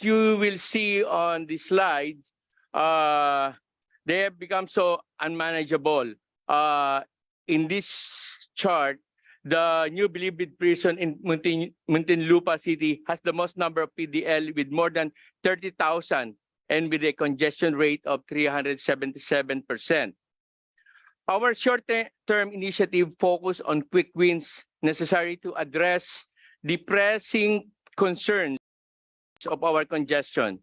you will see on the slides, they have become so unmanageable. In this chart, the new Bilibid prison in Muntinlupa City has the most number of PDL with more than 30,000 and with a congestion rate of 377%. Our short-term initiative focus on quick wins necessary to address the pressing concerns of our congestion.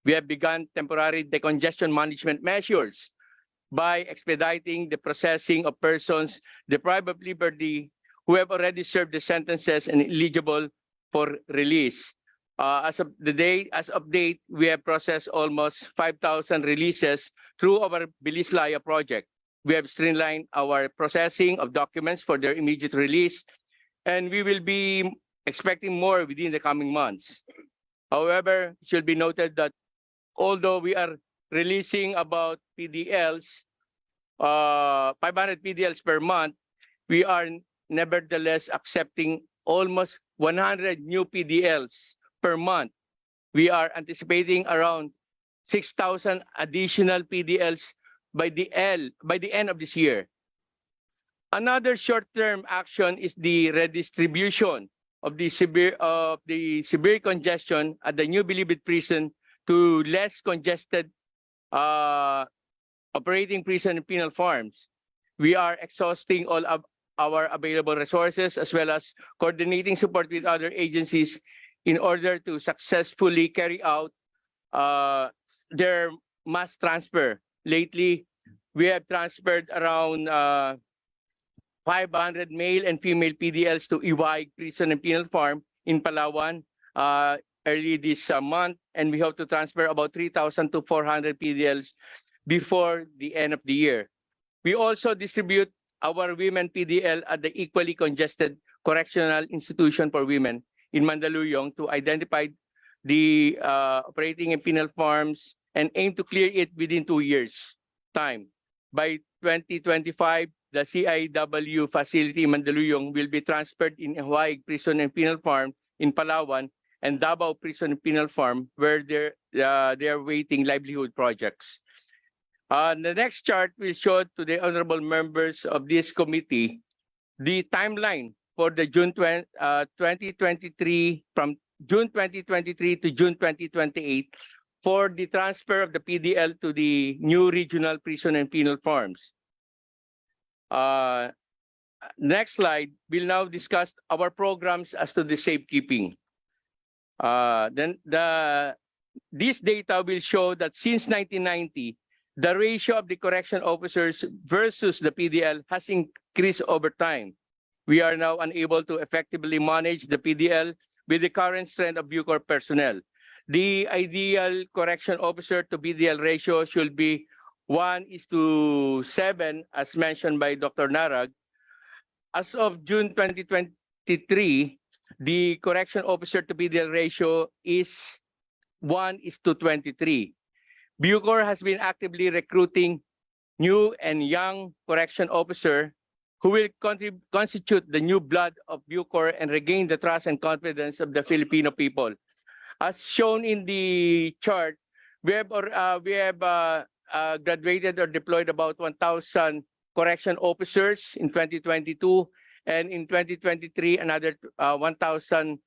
We have begun temporary decongestion management measures by expediting the processing of persons deprived of liberty who have already served the sentences and eligible for release. As of date, we have processed almost 5,000 releases through our Bilislaya project. We have streamlined our processing of documents for their immediate release, and we will be expecting more within the coming months. However, it should be noted that although we are releasing about PDLs, 500 PDLs per month, we are nevertheless accepting almost 100 new PDLs per month. We are anticipating around 6,000 additional PDLs by the end of this year. Another short-term action is the redistribution of the severe congestion at the new Bilibid prison to less congested operating prison and penal farms. We are exhausting all of our available resources as well as coordinating support with other agencies in order to successfully carry out their mass transfer. Lately, we have transferred around 500 male and female PDLs to Iway Prison and Penal Farm in Palawan early this month, and we hope to transfer about 3,000 to 400 PDLs before the end of the year. We also distribute our women PDL at the equally congested correctional institution for women in Mandaluyong to identify the operating in penal farms and aim to clear it within 2 years' time. By 2025, the CIW facility in Mandaluyong will be transferred in Hawaii Prison and Penal Farm in Palawan and Davao Prison and Penal Farm, where they are waiting livelihood projects. The next chart will show to the honorable members of this committee the timeline for the June 2023 from June 2023 to June 2028 for the transfer of the PDL to the new regional prison and penal farms. Next slide, we'll now discuss our programs as to the safekeeping. This data will show that since 1990, the ratio of the correction officers versus the PDL has increased over time. We are now unable to effectively manage the PDL with the current strength of Bucor personnel. The ideal correction officer to PDL ratio should be 1:7, as mentioned by Dr. Narag. As of June 2023, the correction officer to PDL ratio is 1:23. Bucor has been actively recruiting new and young correction officer who will constitute the new blood of Bucor and regain the trust and confidence of the Filipino people. As shown in the chart, we have graduated or deployed about 1,000 correction officers in 2022, and in 2023, another 1,000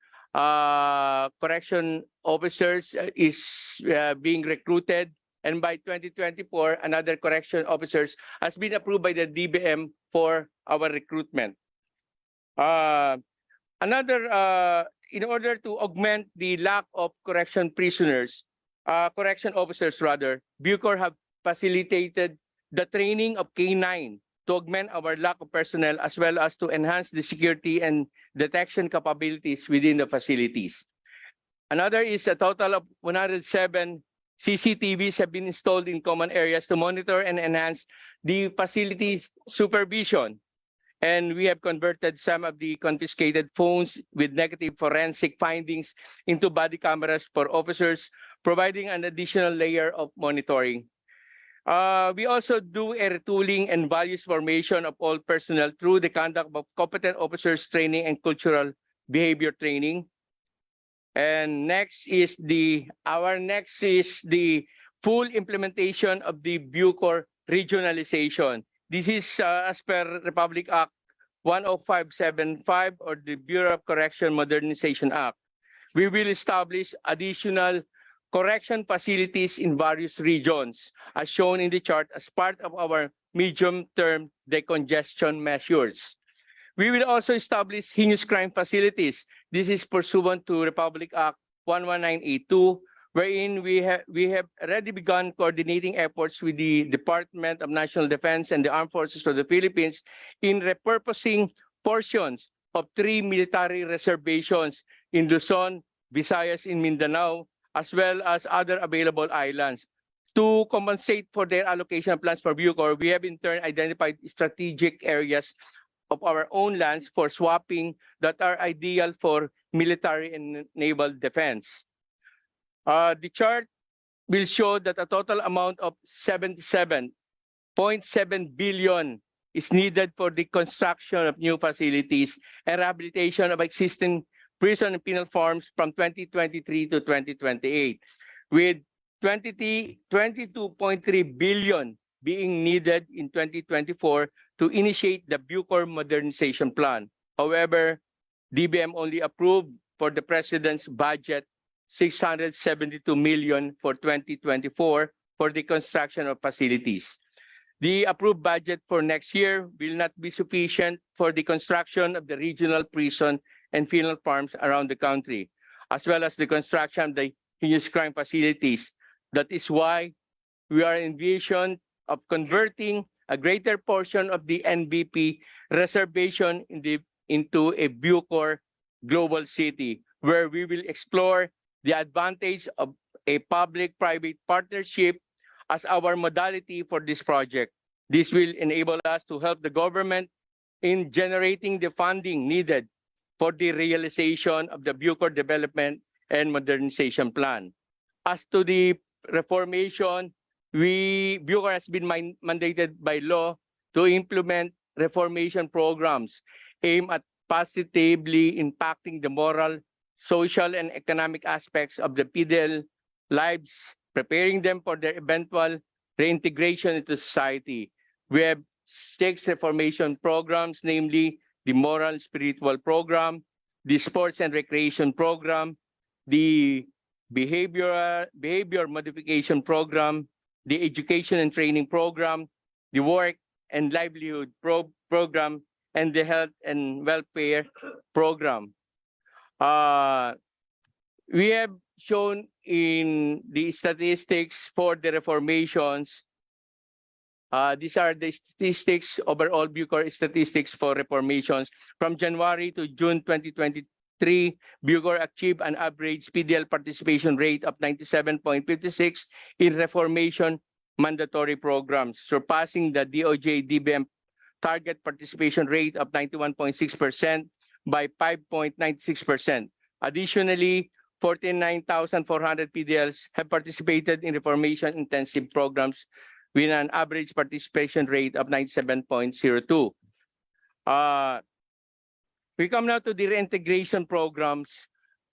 correction officers is being recruited, and by 2024, another correction officers has been approved by the DBM for our recruitment. In order to augment the lack of correction officers, Bucor have facilitated the training of K9 to augment our lack of personnel as well as to enhance the security and detection capabilities within the facilities. Another is a total of 107 CCTVs have been installed in common areas to monitor and enhance the facilities supervision. And we have converted some of the confiscated phones with negative forensic findings into body cameras for officers, providing an additional layer of monitoring. We also do a retooling and values formation of all personnel through the conduct of competent officers training and cultural behavior training. And next is the full implementation of the Bucor regionalization. This is as per Republic Act 10575 or the Bureau of Correction Modernization Act. We will establish additional correction facilities in various regions, as shown in the chart, as part of our medium-term decongestion measures. We will also establish heinous crime facilities. This is pursuant to Republic Act 11982, wherein we have already begun coordinating efforts with the Department of National Defense and the Armed Forces of the Philippines in repurposing portions of 3 military reservations in Luzon, Visayas, in Mindanao, as well as other available islands. To compensate for their allocation plans for Bucor, we have in turn identified strategic areas of our own lands for swapping that are ideal for military and naval defense. The chart will show that a total amount of 77.7 billion is needed for the construction of new facilities and rehabilitation of existing prison and penal farms from 2023 to 2028, with 22.3 billion being needed in 2024 to initiate the Bucor Modernization Plan. However, DBM only approved for the President's budget 672 million for 2024 for the construction of facilities. The approved budget for next year will not be sufficient for the construction of the regional prison and penal farms around the country, as well as the construction of the heinous crime facilities. That is why we are envisioned of converting a greater portion of the NBP reservation into a Bucor global city, where we will explore the advantage of a public-private partnership as our modality for this project. This will enable us to help the government in generating the funding needed for the realization of the Bucor Development and Modernization Plan. As to the reformation, Bucor has been mandated by law to implement reformation programs aimed at positively impacting the moral, social, and economic aspects of the PDL lives, preparing them for their eventual reintegration into society. We have 6 reformation programs, namely the Moral and Spiritual Program, the Sports and Recreation Program, the Behavior Modification Program, the Education and Training Program, the Work and Livelihood Program, and the Health and Welfare Program. We have shown in the statistics for the reformations. These are the statistics, overall Bucor statistics for reformations. From January to June 2023, Bucor achieved an average PDL participation rate of 97.56 in reformation mandatory programs, surpassing the DOJ-DBM target participation rate of 91.6% by 5.96%. Additionally, 49,400 PDLs have participated in reformation intensive programs with an average participation rate of 97.02. We come now to the reintegration programs.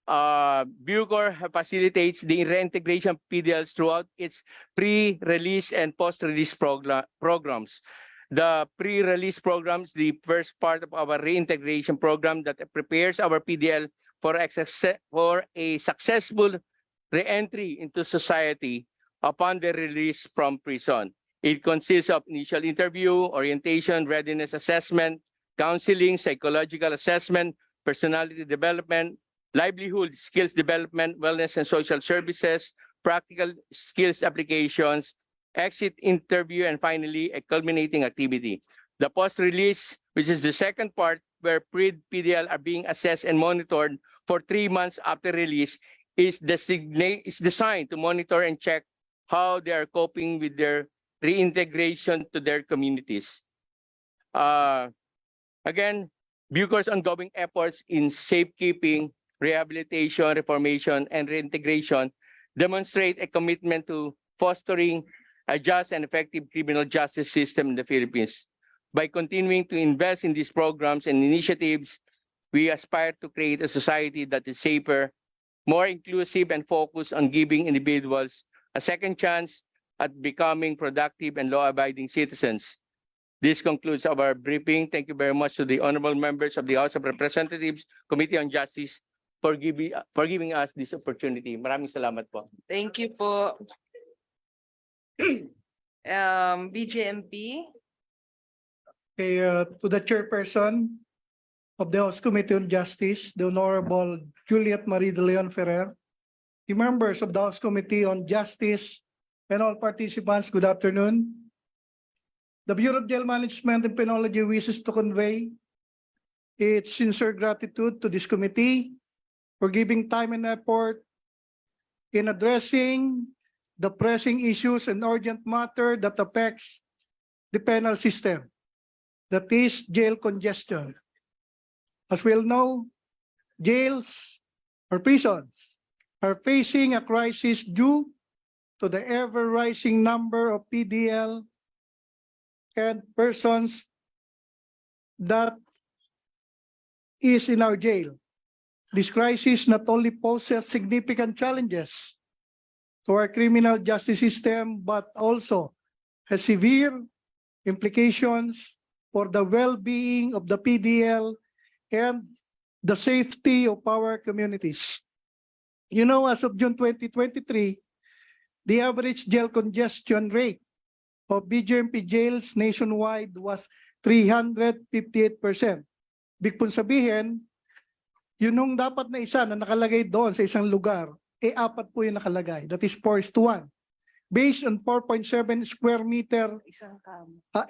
Bucor facilitates the reintegration PDLs throughout its pre-release and post-release programs. The pre-release programs, the first part of our reintegration program that prepares our PDL for a successful re-entry into society upon their release from prison. It consists of initial interview, orientation, readiness assessment, counseling, psychological assessment, personality development, livelihood skills development, wellness and social services, practical skills applications, exit interview, and finally, a culminating activity. The post-release, which is the second part, where PDL are being assessed and monitored for 3 months after release, is designed to monitor and check how they are coping with their reintegration to their communities. Again, Bucor's ongoing efforts in safekeeping, rehabilitation, reformation, and reintegration demonstrate a commitment to fostering a just and effective criminal justice system in the Philippines. By continuing to invest in these programs and initiatives, we aspire to create a society that is safer, more inclusive, and focused on giving individuals a second chance at becoming productive and law-abiding citizens. This concludes our briefing. Thank you very much to the honorable members of the House of Representatives, Committee on Justice, for giving us this opportunity. Maraming salamat po. Thank you po. BJMP. Okay, to the chairperson of the House Committee on Justice, the Honorable Juliet Marie de Leon Ferrer, the members of the House Committee on Justice, and all participants, good afternoon. The Bureau of Jail Management and Penology wishes to convey its sincere gratitude to this committee for giving time and effort in addressing the pressing issues and urgent matter that affects the penal system, that is jail congestion. As we all know, jails or prisons are facing a crisis due to the ever-rising number of PDL and persons that is in our jail. This crisis not only poses significant challenges to our criminal justice system, but also has severe implications for the well-being of the PDL and the safety of our communities. You know, as of June 2023, the average jail congestion rate of BJMP jails nationwide was 358%. Big pong sabihin, yun nung dapat na isa na nakalagay doon sa isang lugar, apat po yung nakalagay. That is 4:1. Based on 4.7 square meter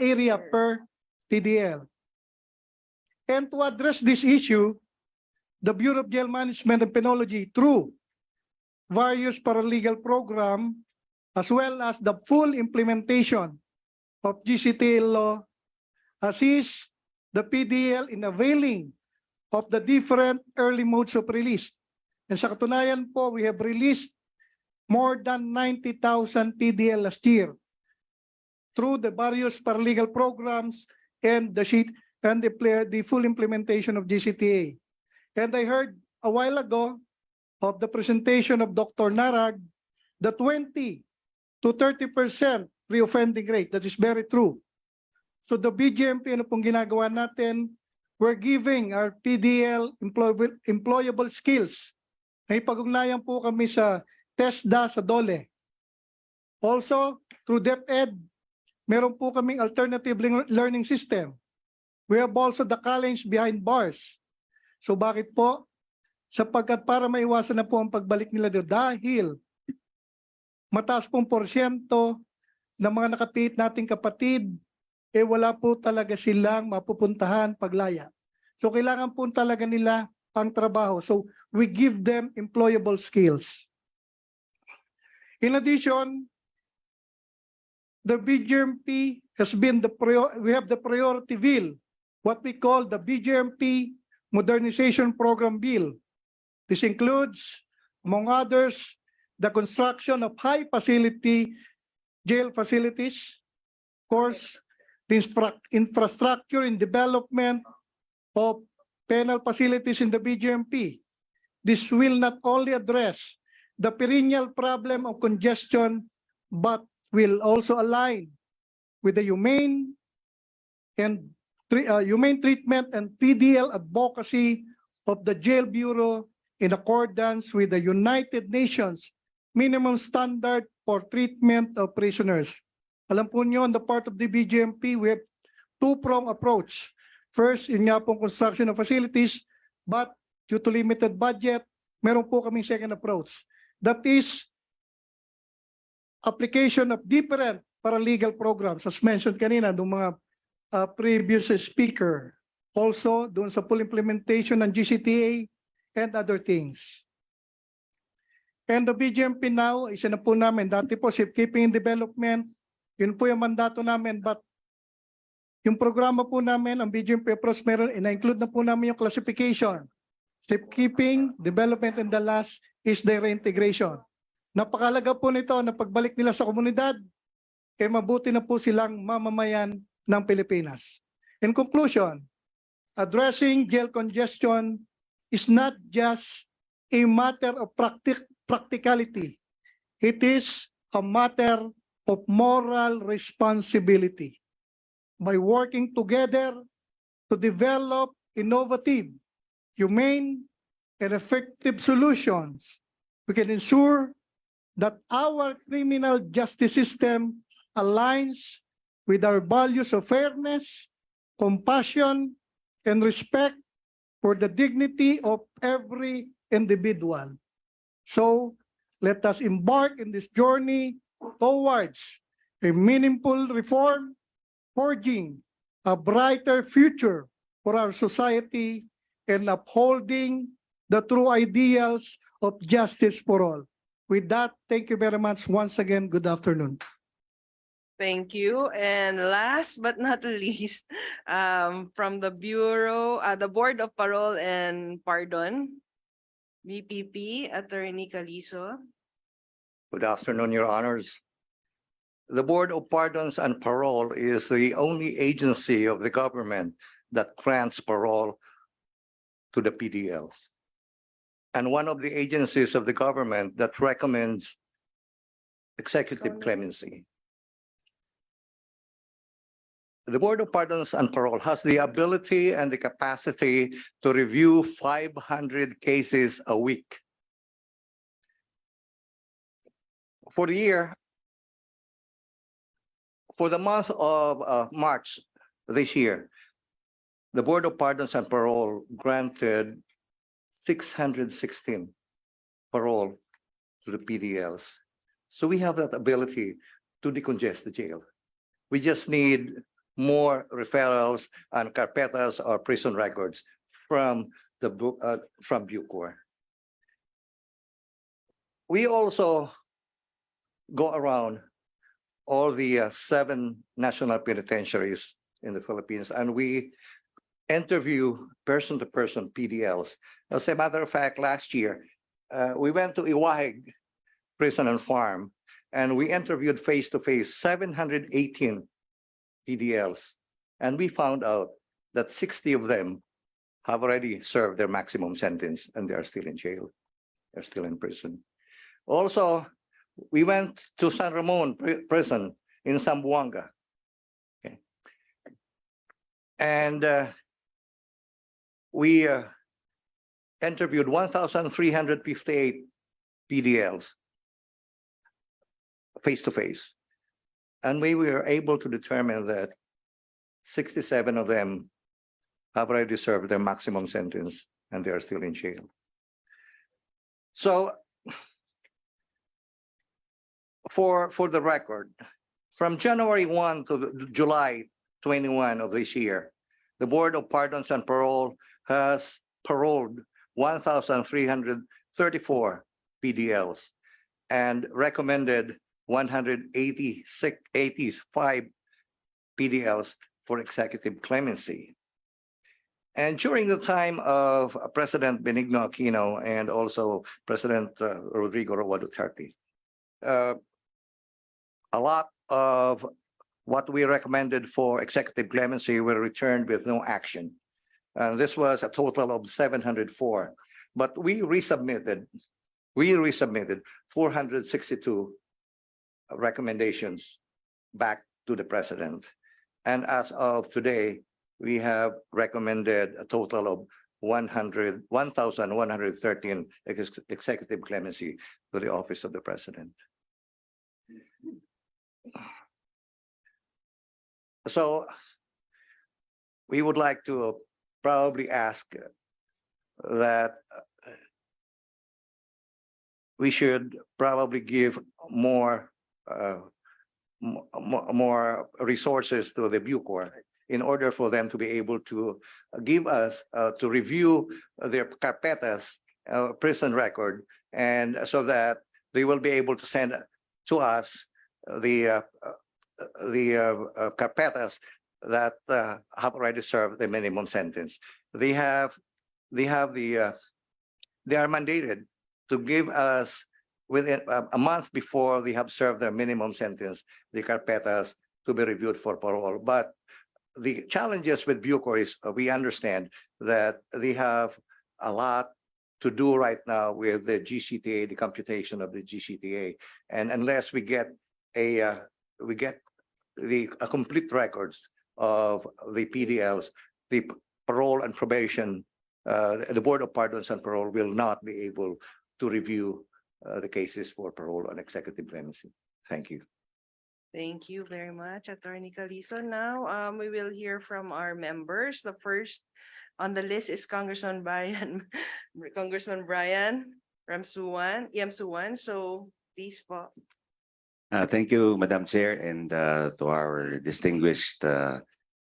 area per PDL. And to address this issue, the Bureau of Jail Management and Penology, through various paralegal program, as well as the full implementation of GCTA law, assists the PDL in availing of the different early modes of release. And sa katunayan po, we have released more than 90,000 PDL last year through the various paralegal programs and the full implementation of GCTA. And I heard a while ago of the presentation of Dr. Narag, the 20 to 30% reoffending rate. That is very true. So the BJMP, ano pong ginagawa natin, we're giving our PDL employable skills. May pag-ugnayan po kami sa TESDA sa DOLE. Also, through DepEd, meron po kaming alternative learning system. We have also the challenge behind bars. So bakit po? Sapagkat para maiwasan na po ang pagbalik nila doon dahil mataas pong porsyento ng mga nakapit nating kapatid, wala po talaga silang mapupuntahan paglaya. So kailangan po talaga nila ang trabaho. So we give them employable skills. In addition, the BJMP has been we have the priority bill, what we call the BJMP Modernization Program Bill. This includes, among others, the construction of high facility jail facilities, of course, the infrastructure and development of penal facilities in the BJMP. This will not only address the perennial problem of congestion, but will also align with the humane treatment and PDL advocacy of the Jail Bureau in accordance with the United Nations minimum standard for treatment of prisoners. Alam po nyo, on the part of the BJMP, we have two-pronged approach. First, in nga pong construction of facilities, but due to limited budget, meron po kaming second approach. That is application of different paralegal programs, as mentioned kanina, ng mga previous speaker. Also, doon sa full implementation ng GCTA and other things. And the BJMP now, isa na po namin, dati po Safekeeping and Development, yun po yung mandato namin, but yung programa po namin, ang BJMP approach meron, ina-include na po namin yung classification. Safekeeping, development, and the last is the reintegration. Napakalaga po nito na pagbalik nila sa komunidad, mabuti na po silang mamamayan ng Pilipinas. In conclusion, addressing jail congestion is not just a matter of practicality. It is a matter of moral responsibility. By working together to develop innovative, humane, and effective solutions, we can ensure that our criminal justice system aligns with our values of fairness, compassion, and respect for the dignity of every individual. So let us embark in this journey towards a meaningful reform, forging a brighter future for our society and upholding the true ideals of justice for all. With that, thank you very much. Once again, good afternoon. Thank you. And last but not least, from the Bureau, the Board of Parole and Pardon, BPP, Attorney Calizo. Good afternoon, Your Honors. The Board of Pardons and Parole is the only agency of the government that grants parole to the PDLs, and one of the agencies of the government that recommends executive clemency. The Board of Pardons and Parole has the ability and the capacity to review 500 cases a week. For the month of March this year, the Board of Pardons and Parole granted 616 parole to the PDLs. So we have that ability to decongest the jail. We just need more referrals and carpetas or prison records from Bucor. We also go around all the 7 national penitentiaries in the Philippines, and we interview person-to-person PDLs. As a matter of fact, last year, we went to Iwahig Prison and Farm, and we interviewed face-to-face 718 PDLs, and we found out that 60 of them have already served their maximum sentence, and they are still in jail. They're still in prison. Also, we went to San Ramon Prison in Zamboanga. Okay. And we interviewed 1,358 PDLs face-to-face. And we were able to determine that 67 of them have already served their maximum sentence and they are still in jail. So for the record, from January 1 to July 21 of this year, the Board of Pardons and Parole has paroled 1,334 PDLs and recommended 185 PDLs for executive clemency. And during the time of President Benigno Aquino and also President Rodrigo Roa Duterte, a lot of what we recommended for executive clemency were returned with no action. And this was a total of 704. But we resubmitted 462 recommendations back to the president. And as of today, we have recommended a total of 1,113 executive clemency to the office of the president. So we would like to probably ask that we should probably give more resources to the Bucor in order for them to be able to give us to review their carpetas, prison record, and so that they will be able to send to us the carpetas that have already served the minimum sentence. They are mandated to give us within a month before they have served their minimum sentence, the carpetas to be reviewed for parole. But the challenges with Bucor is we understand that they have a lot to do right now with the GCTA, the computation of the GCTA. And unless we get a complete records of the PDLs, the parole and probation, the Board of Pardons and Parole will not be able to review the cases for parole and executive clemency. Thank you. Thank you very much, Attorney Calizo. Now, we will hear from our members. The first on the list is Congressman Brian, Congressman Brian Yamsuwan. So please, po. Thank you, Madam Chair, and to our distinguished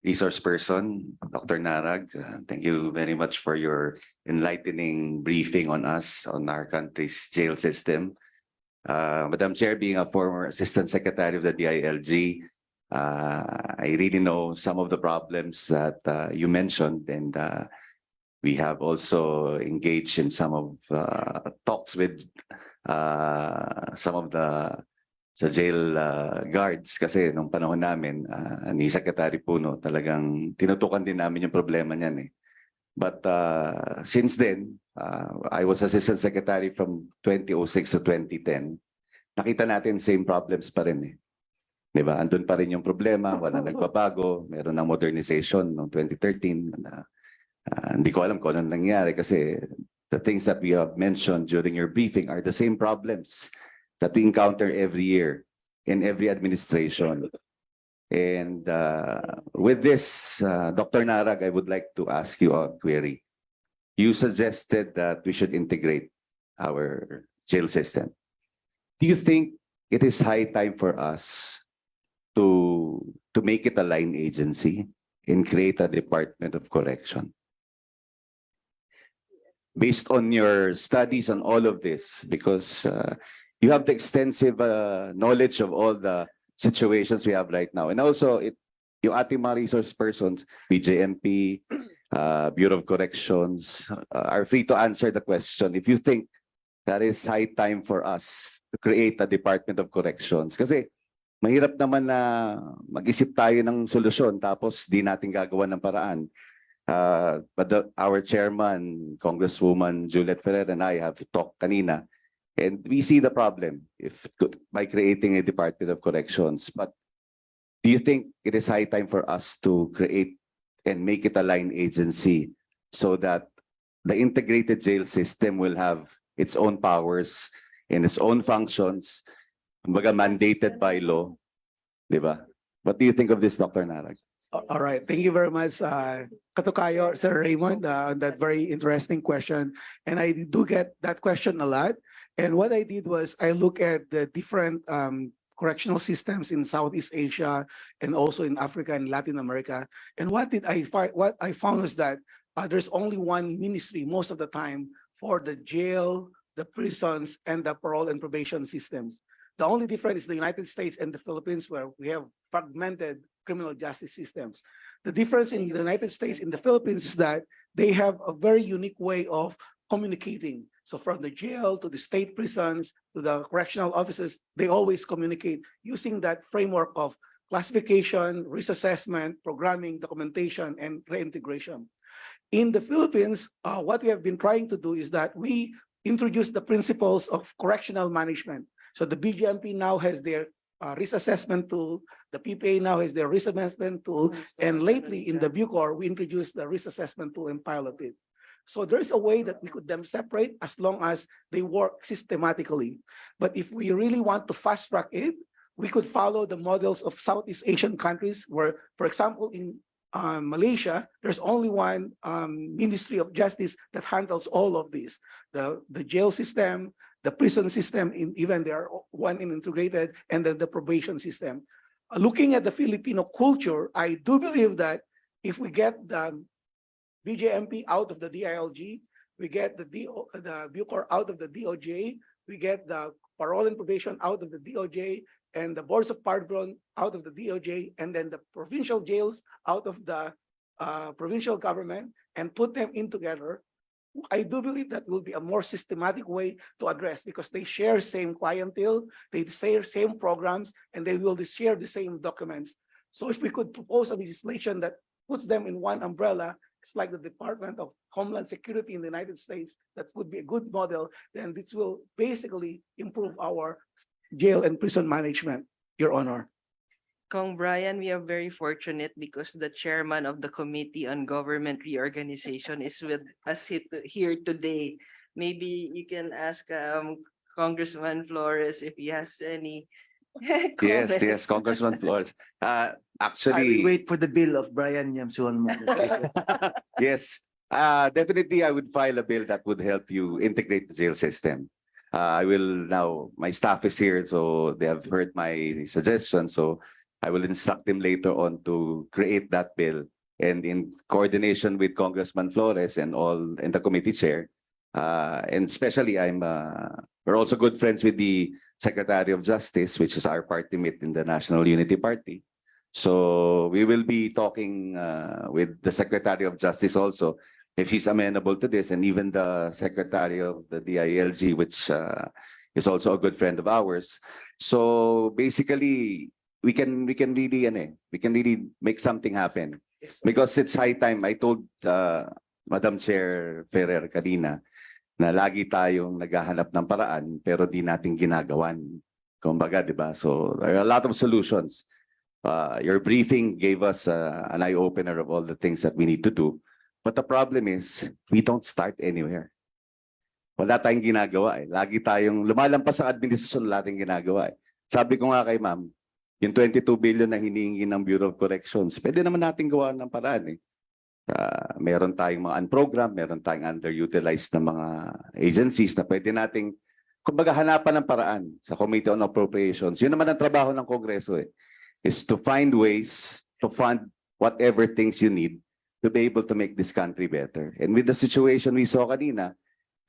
resource person, Dr. Narag. Thank you very much for your enlightening briefing on us, on our country's jail system. Madam Chair, being a former Assistant Secretary of the DILG, I really know some of the problems that you mentioned, and we have also engaged in some of talks with some of the sa jail guards kasi nung panahon namin ni Secretary Puno talagang tinutukan din namin yung problema niyan eh. But since then, I was Assistant Secretary from 2006 to 2010. Nakita natin same problems pa rin eh. Diba? Andun pa rin yung problema, wala nagbabago, meron ng modernization noong 2013. Hindi ko alam kung anong nangyari kasi the things that we have mentioned during your briefing are the same problems that we encounter every year in every administration. And with this, Dr. Narag, I would like to ask you a query. You suggested that we should integrate our jail system. Do you think it is high time for us to make it a line agency and create a Department of Correction? Based on your studies on all of this, because you have the extensive knowledge of all the situations we have right now. And also, yung ating mga resource persons, BJMP, Bureau of Corrections, are free to answer the question if you think that is high time for us to create a Department of Corrections. Kasi mahirap naman na mag-isip tayo ng solusyon tapos di natin gagawa ng paraan. But our chairman, Congresswoman Juliet Ferrer, and I have talked kanina, and we see the problem by creating a Department of Corrections. But do you think it is high time for us to create and make it a line agency so that the integrated jail system will have its own powers and its own functions, kumbaga mandated by law, di ba? What do you think of this, Dr. Narag? All right. Thank you very much, Katukayo, Sir Raymond, on that very interesting question. And I do get that question a lot. And what I did was I look at the different correctional systems in Southeast Asia and also in Africa and Latin America. And what I found was that there's only one ministry most of the time for the jail, the prisons, and the parole and probation systems. The only difference is the United States and the Philippines, where we have fragmented criminal justice systems. The difference in the United States and the Philippines is that they have a very unique way of communicating. So from the jail to the state prisons to the correctional offices, they always communicate using that framework of classification, risk assessment, programming, documentation, and reintegration. In the Philippines, what we have been trying to do is that we introduce the principles of correctional management. So the BGMP now has their risk assessment tool, the PPA now has their risk assessment tool, and lately in the Bucor, we introduced the risk assessment tool and piloted. So there is a way that we could them separate as long as they work systematically. But if we really want to fast track it, we could follow the models of Southeast Asian countries where, for example, in Malaysia, there's only one Ministry of Justice that handles all of this. The jail system, the prison system, even they are one integrated, and then the probation system. Looking at the Filipino culture, I do believe that if we get the BJMP out of the DILG, we get the Bucor out of the DOJ, we get the parole and probation out of the DOJ, and the boards of pardon out of the DOJ, and then the provincial jails out of the provincial government, and put them in together. I do believe that will be a more systematic way to address, because they share same clientele, they share same programs, and they will share the same documents. So if we could propose a legislation that puts them in one umbrella it's like the Department of Homeland Security in the United States, that would be a good model, then this will basically improve our jail and prison management, Your Honor. Kong Brian, we are very fortunate because the chairman of the Committee on Government Reorganization is with us here today. Maybe you can ask Congressman Flores if he has any Yes, comments. yes, Congressman Flores. I will Actually, wait for the bill of Brian Yamsuan. yes, definitely I would file a bill that would help you integrate the jail system. I will now, my staff is here, so they have heard my suggestion. So I will instruct them later on to create that bill. And in coordination with Congressman Flores and the committee chair, and especially we're also good friends with the Secretary of Justice, which is our party mate in the National Unity Party. So we will be talking with the Secretary of Justice also, if he's amenable to this, and even the Secretary of the DILG, which is also a good friend of ours. So basically, we can really make something happen, because it's high time. I told Madam Chair Ferrer kanina na lagi tayong naghahanap ng paraan pero di natin ginagawan. Kumbaga, di ba? So there are a lot of solutions. Your briefing gave us an eye-opener of all the things that we need to do. But the problem is, we don't start anywhere. Wala tayong ginagawa eh. Lagi tayong lumalampas sa administrasyon, wala tayong ginagawa eh. Sabi ko nga kay ma'am, yung 22 billion na hinihingi ng Bureau of Corrections, pwede naman natin gawa ng paraan eh. Meron tayong mga unprogram, meron tayong underutilized na mga agencies na pwede nating, kumbaga, hanapan ng paraan sa Committee on Appropriations. Yun naman ang trabaho ng Kongreso eh, is to find ways to fund whatever things you need to be able to make this country better. And with the situation we saw kanina,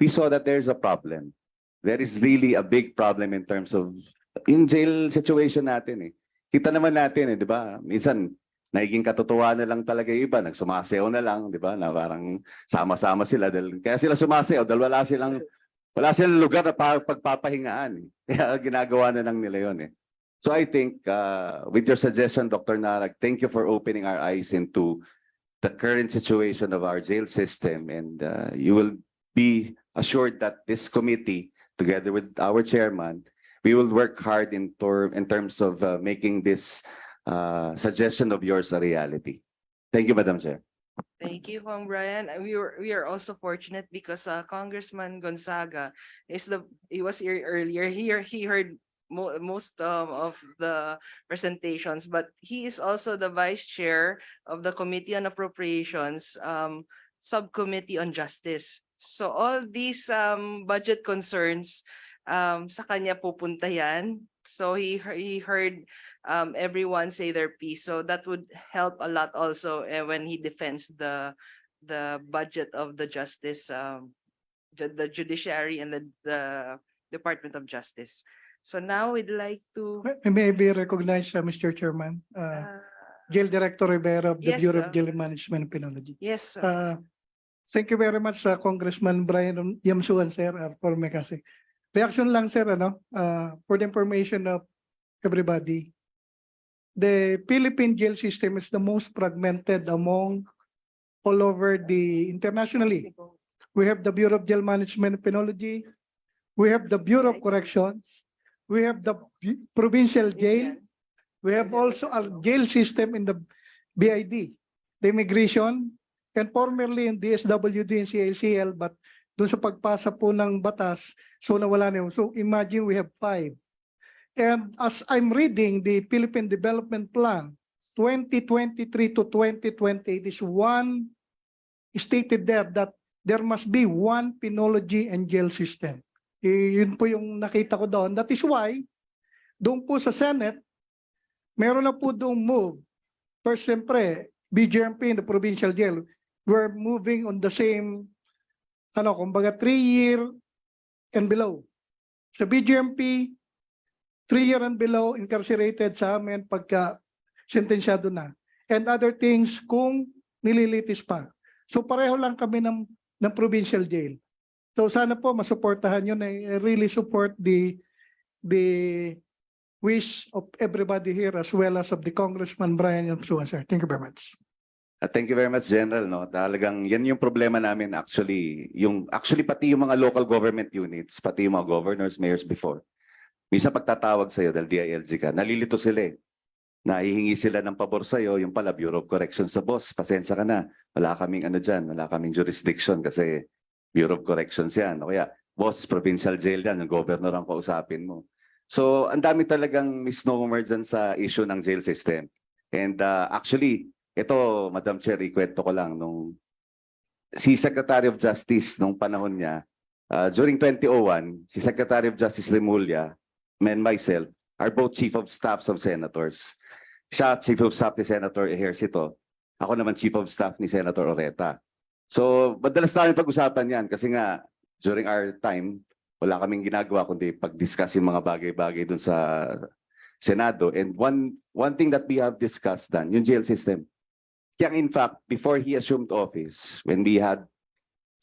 we saw that there's a problem. There is really a big problem in terms of in jail situation natin eh. Kita naman natin eh, di ba? Minsan, nagiging katotohanan na lang talaga yung iba, nagsumasayaw na lang, di ba? Na parang sama-sama sila. Kaya sila sumasayaw dahil wala silang lugar na pagpapahingaan. Eh. Kaya ginagawa na lang nila yun eh. So I think with your suggestion, Dr. Narag, thank you for opening our eyes into the current situation of our jail system. And you will be assured that this committee, together with our chairman, we will work hard in terms of making this suggestion of yours a reality. Thank you, Madam Chair. Thank you, Kong Brian. We are also fortunate because Congressman Gonzaga he was here earlier. He heard most of the presentations, but he is also the vice chair of the Committee on Appropriations Subcommittee on Justice. So all these budget concerns sa kanya pupunta yan. So he heard everyone say their piece. So that would help a lot also when he defends the budget of the justice, the judiciary and the Department of Justice. So now we'd like to May be recognized, Mr. Chairman, Jail Director Rivera of the yes, Bureau of Jail Management and Penology. yes. Thank you very much, Congressman Brian Yamsuan, sir, for me kasi. Reaction lang, sir, for the information of everybody. The Philippine jail system is the most fragmented among all over the internationally. We have the Bureau of Jail Management and Penology. We have the Bureau of Corrections. We have the provincial jail. We have also a jail system in the BID, the immigration, and formerly in DSWD and CACL, but doon sa pagpasa po ng batas, so nawala na yun. So imagine we have 5. And as I'm reading the Philippine Development Plan 2023 to 2020, it is one stated there that there must be one penology and jail system. Yun po yung nakita ko doon. That is why, doon po sa Senate, meron na po doon move. First, siyempre, BJMP in the provincial jail, we're moving on the same, kumbaga 3-year and below. Sa BJMP, 3-year and below incarcerated sa amin pagka sentensyado na. And other things kung nililitis pa. So pareho lang kami ng provincial jail. So sana po masuportahan nyo na really support the wish of everybody here as well as of the Congressman Brian Yamsuan, sir. Thank you very much. Thank you very much, General. No, talagang yan yung problema namin actually. Actually pati yung mga local government units, pati yung mga governors, mayors before. Minsan pagtatawag sa'yo dahil DILG ka, nalilito sila eh. Nahihingi sila ng pabor sa'yo, yung pala Bureau of Corrections sa boss, pasensya ka na. Wala kaming ano dyan, wala kaming jurisdiction kasi Bureau of Corrections yan. O kaya, boss, provincial jail yan, yung governor ang kausapin mo. So, ang dami talagang misnomer dyan sa issue ng jail system. And actually, ito, Madam Chair, ikwento ko lang, nung si Secretary of Justice nung panahon niya, during 2001, si Secretary of Justice Remulla and myself are both Chief of Staffs of Senators. Siya, Chief of Staff ni Senator Ejercito. Ako naman Chief of Staff ni Senator Oreta. So, madalas namin pag-usapan yan kasi nga, during our time, wala kaming ginagawa kundi pag-discuss yung mga bagay-bagay dun sa Senado. And one thing that we have discussed dan, yung jail system. Kaya in fact, before he assumed office, when we had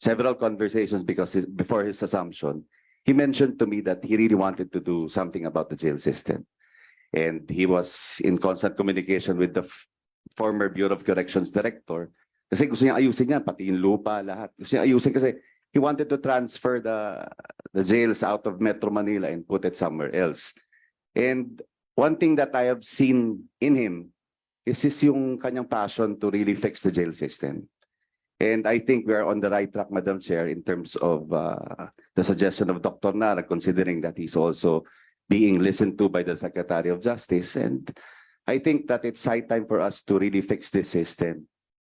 several conversations before his assumption, he mentioned to me that he really wanted to do something about the jail system. And he was in constant communication with the former Bureau of Corrections Director. Kasi gusto niya ayusin yan, pati yung lupa, lahat. Gusto niya ayusin kasi he wanted to transfer the jails out of Metro Manila and put it somewhere else. And one thing that I have seen in him is yung kanyang passion to really fix the jail system. And I think we are on the right track, Madam Chair, in terms of the suggestion of Dr. Narag, considering that he's also being listened to by the Secretary of Justice. And I think that it's high time for us to really fix this system,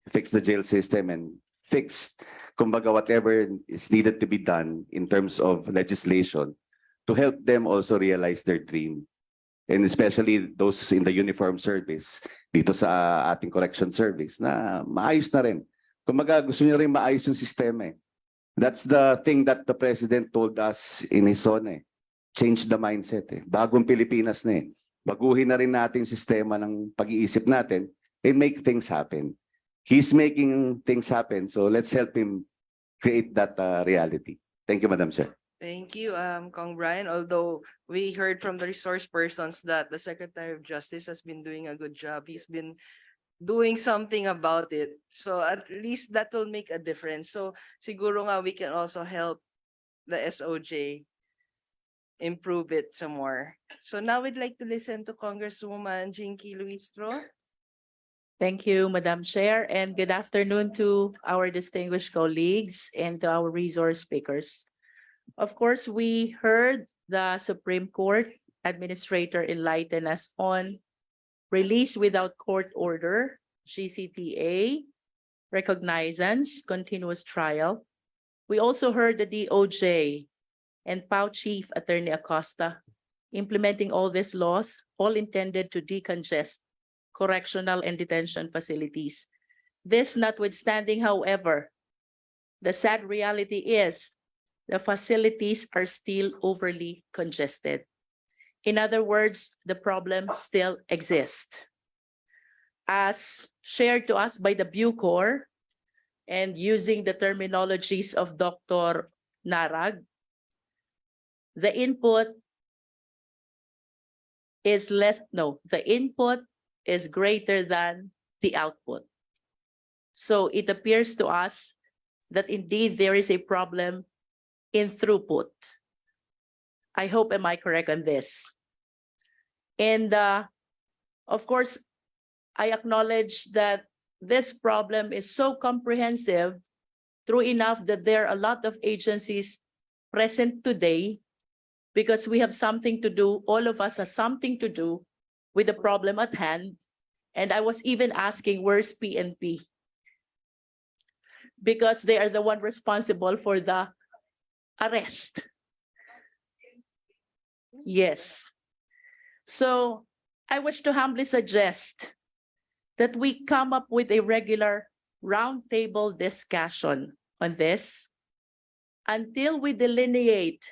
fix the jail system, and fix, kumbaga, whatever is needed to be done in terms of legislation to help them also realize their dream. And especially those in the uniform service, dito sa ating correction service, na maayos na rin. Kumbaga, gusto niya rin maayos yung sistema eh. That's the thing that the President told us in his own eh. Change the mindset eh. Bagong Pilipinas na eh. Baguhin na rin natin yung sistema ng pag-iisip natin and make things happen. He's making things happen, so let's help him create that reality. Thank you, Madam Chair. Thank you, Kong Brian. Although we heard from the resource persons that the Secretary of Justice has been doing a good job. He's been doing something about it. So at least that will make a difference. So siguro nga we can also help the SOJ improve it some more. So now we'd like to listen to Congresswoman Jinky Luistro. Thank you, Madam Chair, and good afternoon to our distinguished colleagues and to our resource speakers. Of course, we heard the Supreme Court Administrator enlighten us on release without court order, GCTA, recognizance, continuous trial. We also heard the DOJ and POW Chief Attorney Acosta implementing all these laws, all intended to decongest correctional and detention facilities. This notwithstanding, however, the sad reality is the facilities are still overly congested. In other words, the problem still exists. As shared to us by the Bucor and using the terminologies of Dr. Narag, the input is greater than the output. So it appears to us that indeed there is a problem in throughput. I hope, am I correct on this? And of course, I acknowledge that this problem is so comprehensive, true enough that there are a lot of agencies present today because we have something to do, all of us have something to do with the problem at hand. And I was even asking, where's PNP? Because they are the one responsible for the arrest. Yes. So I wish to humbly suggest that we come up with a regular roundtable discussion on this until we delineate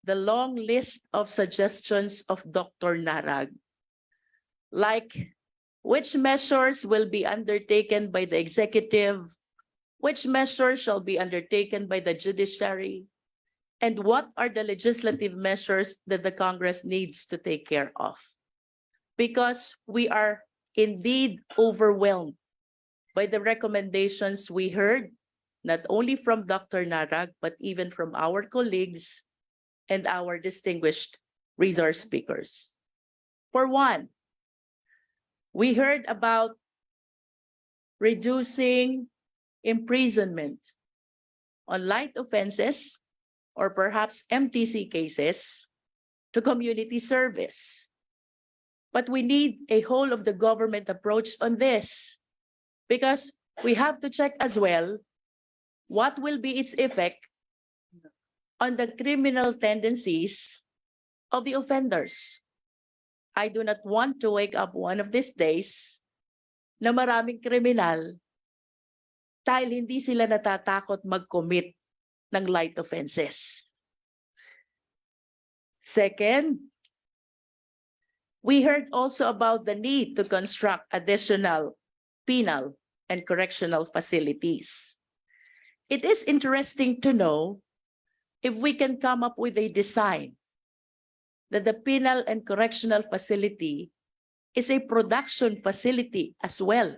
the long list of suggestions of Dr. Narag, like which measures will be undertaken by the executive, which measures shall be undertaken by the judiciary, and what are the legislative measures that the Congress needs to take care of. Because we are indeed overwhelmed by the recommendations we heard, not only from Dr. Narag, but even from our colleagues and our distinguished resource speakers. For one, we heard about reducing imprisonment on light offenses or perhaps MTC cases to community service. But we need a whole of the government approach on this because we have to check as well what will be its effect on the criminal tendencies of the offenders. I do not want to wake up one of these days na maraming kriminal dahil hindi sila natatakot mag-commit ng light offenses. Second, we heard also about the need to construct additional penal and correctional facilities. It is interesting to know if we can come up with a design that the penal and correctional facility is a production facility as well,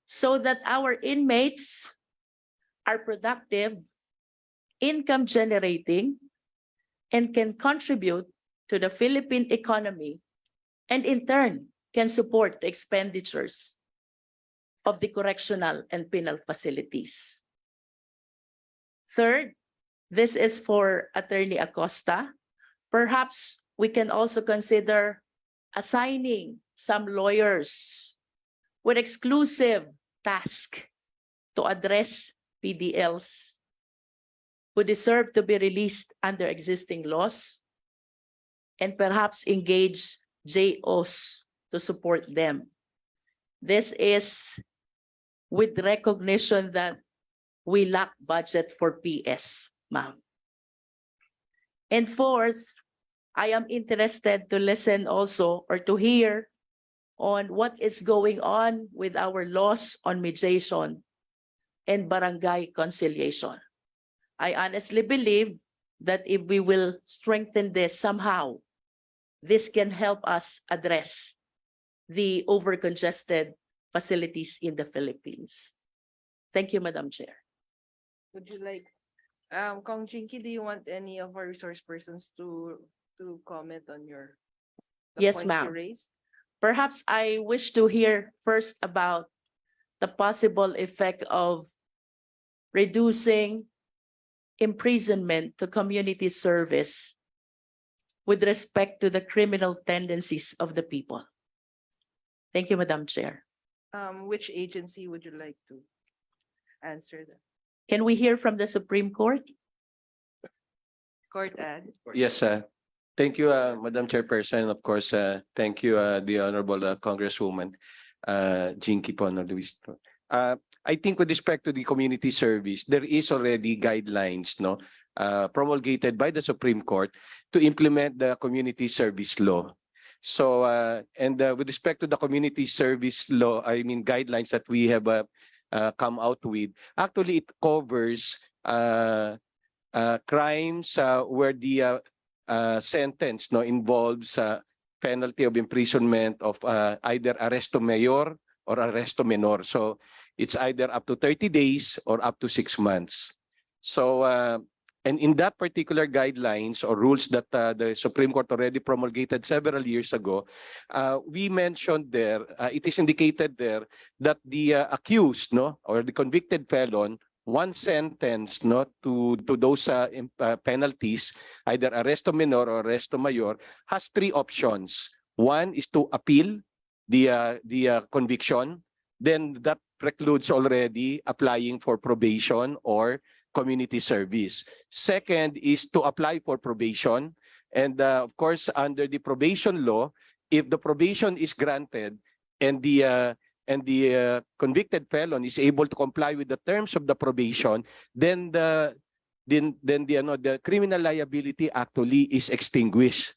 so that our inmates are productive, income generating, and can contribute to the Philippine economy, and in turn can support the expenditures of the correctional and penal facilities. Third, this is for Attorney Acosta. Perhaps we can also consider assigning some lawyers with exclusive task to address PDLs who deserve to be released under existing laws, and perhaps engage JOs to support them. This is with recognition that we lack budget for PS, ma'am. And fourth, I am interested to listen also or to hear on what is going on with our laws on mediation and barangay conciliation. I honestly believe that if we will strengthen this somehow, this can help us address the overcongested facilities in the Philippines. Thank you, Madam Chair. Would you like, Kong Jinky, do you want any of our resource persons to comment on the Yes, points you ma'am. raised? Perhaps I wish to hear first about the possible effect of reducing imprisonment to community service with respect to the criminal tendencies of the people. Thank you, Madam Chair. Which agency would you like to answer that? Can we hear from the Supreme Court? Court Ad. Yes, thank you, Madam Chairperson. Of course, thank you, the Honorable Congresswoman Jinky Pono Luis. I think with respect to the community service, there is already guidelines, no, promulgated by the Supreme Court to implement the community service law. So, with respect to the community service law, I mean guidelines that we have come out with, actually it covers crimes where the sentence involves penalty of imprisonment of either arresto mayor or arresto menor. So it's either up to 30 days or up to 6 months. So and in that particular guidelines or rules that the Supreme Court already promulgated several years ago, we mentioned there, it is indicated there that the accused, or the convicted felon, one sentence, to those penalties, either arresto menor or arresto mayor, has 3 options. One is to appeal the conviction. Then that precludes already applying for probation or community service. Second is to apply for probation. And of course, under the probation law, if the probation is granted and the convicted felon is able to comply with the terms of the probation, then the criminal liability actually is extinguished.